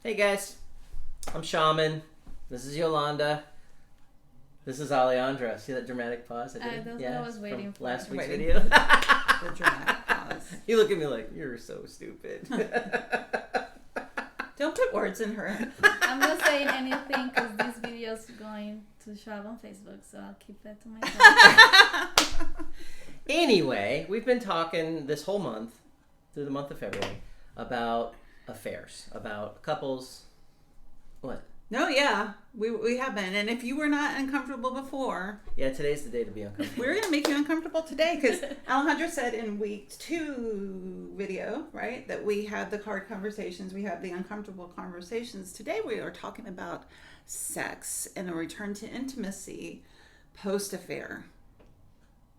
Hey guys, I'm Shaman. This is Yolanda. This is Alejandra. See that dramatic pause I did? That's what I was waiting for. Last week's Waiting video. The dramatic pause. You look at me like, you're so stupid. Don't put words in her. I'm not saying anything because this video is going to show up on Facebook, so I'll keep that to myself. Anyway, we've been talking this whole month, through the month of February, about affairs, about couples. What? No, yeah, we have been. And if you were not uncomfortable before, Yeah, today's the day to be uncomfortable. we're going to make you uncomfortable today because Alejandra said in week 2 video, right, that we have the hard conversations, we have the uncomfortable conversations. Today we are talking about sex and a return to intimacy post-affair.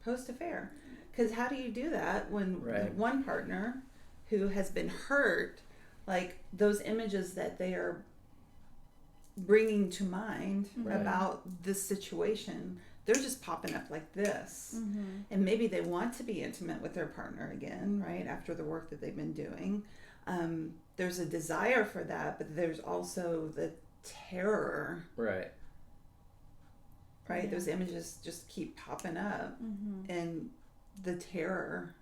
Post-affair. Because how do you do that when Right. one partner who has been hurt, like those images that they are bringing to mind Right. about this situation, they're just popping up like this. Mm-hmm. And maybe they want to be intimate with their partner again, right, after the work that they've been doing. There's a desire for that, but there's also the terror, Right. right? Yeah. Those images just keep popping up. Mm-hmm. And the terror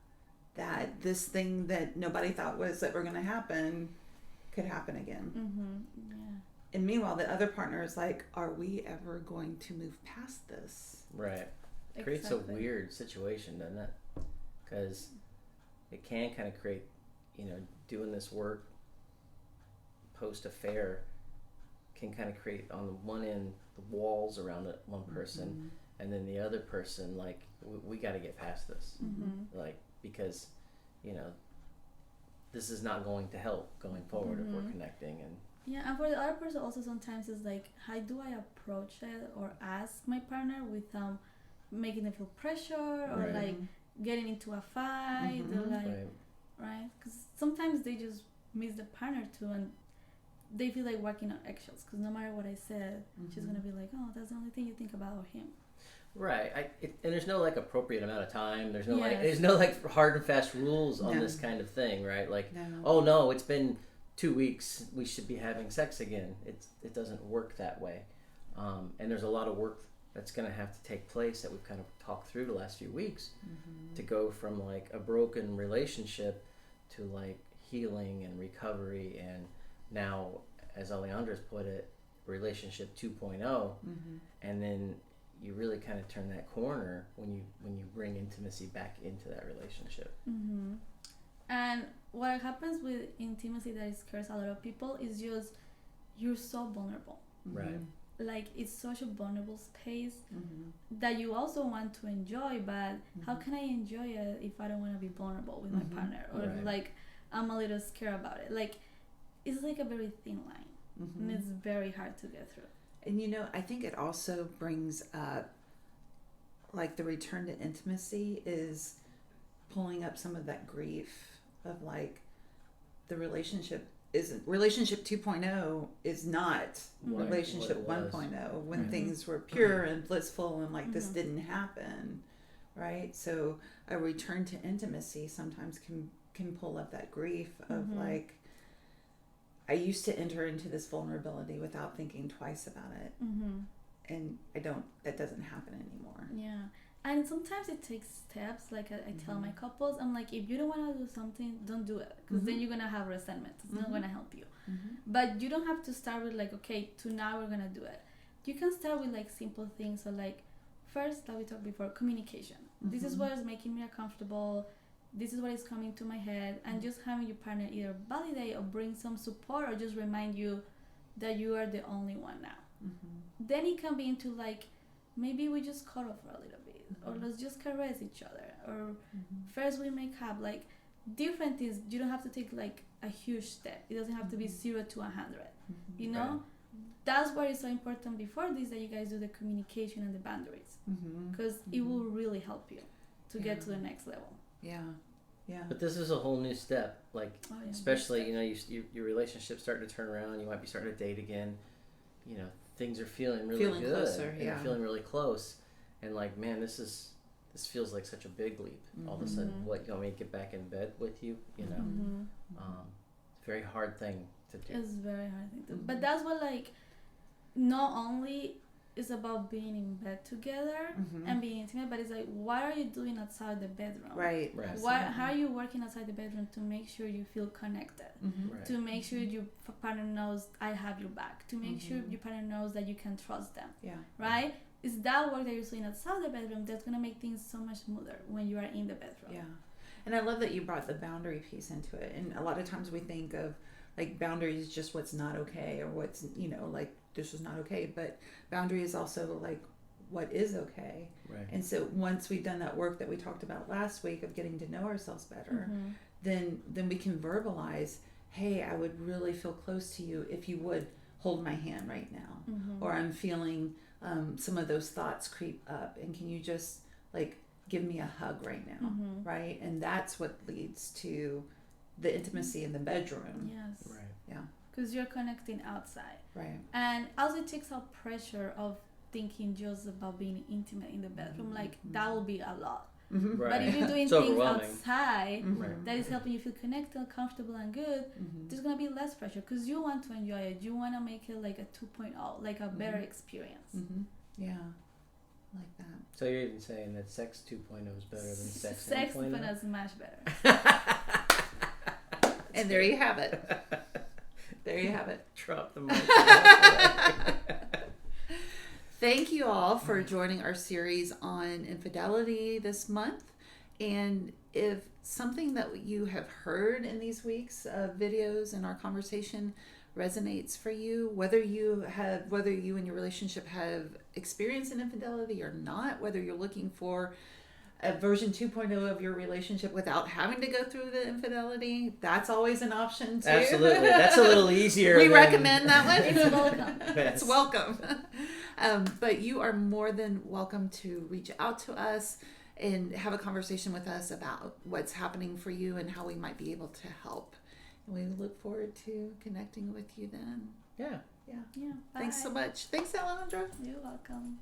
that this thing that nobody thought was ever going to happen could happen again. Mm-hmm. Yeah. And meanwhile, the other partner is like, are we ever going to move past this? Right. It creates Exactly. a weird situation, doesn't it? Because it can kind of create, doing this work post-affair can kind of create, on the one end, the walls around it, one person, and then the other person, like, we got to get past this. Mm-hmm. Like, because, this is not going to help going forward if we're connecting. And Yeah, and for the other person also sometimes it's like, how do I approach it or ask my partner without making them feel pressure or Right. like getting into a fight or like, right. right? Because sometimes they just miss the partner too and they feel like walking on eggshells because no matter what I said, she's going to be like, oh, that's the only thing you think about him. Right, and there's no like appropriate amount of time. There's no Yes. there's no like hard and fast rules on No. this kind of thing, right? Like, No. oh no, it's been 2 weeks. We should be having sex again. It doesn't work that way, and there's a lot of work that's going to have to take place that we've kind of talked through the last few weeks to go from like a broken relationship to like healing and recovery, and now, as Alejandra's put it, relationship 2.0, and then you really kind of turn that corner when you bring intimacy back into that relationship. Mm-hmm. And what happens with intimacy that scares a lot of people is just you're so vulnerable. Right. Like it's such a vulnerable space that you also want to enjoy, but how can I enjoy it if I don't want to be vulnerable with my partner or if, Right. like I'm a little scared about it? Like it's like a very thin line and it's very hard to get through. And I think it also brings up, like, the return to intimacy is pulling up some of that grief of like the relationship 2.0 is not Right, relationship what it was. 1.0 when Right. things were pure and blissful and like this didn't happen, right? So a return to intimacy sometimes can pull up that grief of like, I used to enter into this vulnerability without thinking twice about it, and that doesn't happen anymore. Yeah. And sometimes it takes steps. Like I tell my couples, I'm like, if you don't want to do something, don't do it. Because then you're going to have resentment. It's not going to help you. But you don't have to start with like, okay, now we're going to do it. You can start with like simple things. So like, first, like we talked before, communication. This is what is making me uncomfortable. This is what is coming to my head. And just having your partner either validate or bring some support or just remind you that you are the only one now. Then it can be into like, maybe we just cuddle for a little bit. Or let's just caress each other. Or first we make up. Like different things. You don't have to take like a huge step. It doesn't have to be 0 to 100. You know? Right. That's why it's so important before this that you guys do the communication and the boundaries. Because it will really help you to get to the next level. Yeah. But this is a whole new step. Like, Oh, yeah. especially, your relationship's starting to turn around. You might be starting to date again. Things are feeling really Feeling good. closer, and yeah. you're feeling really close. And like, man, this feels like such a big leap. All of a sudden, what, you want me to get back in bed with you? It's a very hard thing to do. It's very hard thing to do. But that's what, like, not only is about being in bed together and being intimate, but it's like, what are you doing outside the bedroom? Right. How are you working outside the bedroom to make sure you feel connected? Right. To make sure your partner knows I have your back. To make sure your partner knows that you can trust them. Yeah. Right? It's that work that you're doing outside the bedroom that's going to make things so much smoother when you are in the bedroom. Yeah. And I love that you brought the boundary piece into it. And a lot of times we think of like boundaries just what's not okay, or what's, like this is not okay. But boundary is also like what is okay. Right. And so once we've done that work that we talked about last week of getting to know ourselves better, then we can verbalize, hey, I would really feel close to you if you would hold my hand right now. Or I'm feeling some of those thoughts creep up, and can you just like give me a hug right now, right? And that's what leads to the intimacy in the bedroom. Yes. Right. Yeah. Because you're connecting outside. Right. And also it takes out pressure of thinking just about being intimate in the bedroom. Like, that will be a lot. Right. But if you're doing It's things overwhelming. outside Right. that is helping you feel connected, comfortable, and good, there's going to be less pressure because you want to enjoy it. You want to make it like a 2.0, like a better experience. Yeah. Like that. So you're even saying that sex 2.0 is better than sex 1.0? 2.0 is much better. And there you have it. There you have it. Drop the mic. Thank you all for joining our series on infidelity this month. And if something that you have heard in these weeks of videos and our conversation resonates for you, whether you and your relationship have experienced an infidelity or not, whether you're looking for a version 2.0 of your relationship without having to go through the infidelity, that's always an option too. Absolutely. That's a little easier. We recommend that one. It's welcome. It's welcome. But you are more than welcome to reach out to us and have a conversation with us about what's happening for you and how we might be able to help. And we look forward to connecting with you then. Yeah. Yeah. Yeah. Thanks so Bye. much. Thanks, Alejandra. You're welcome.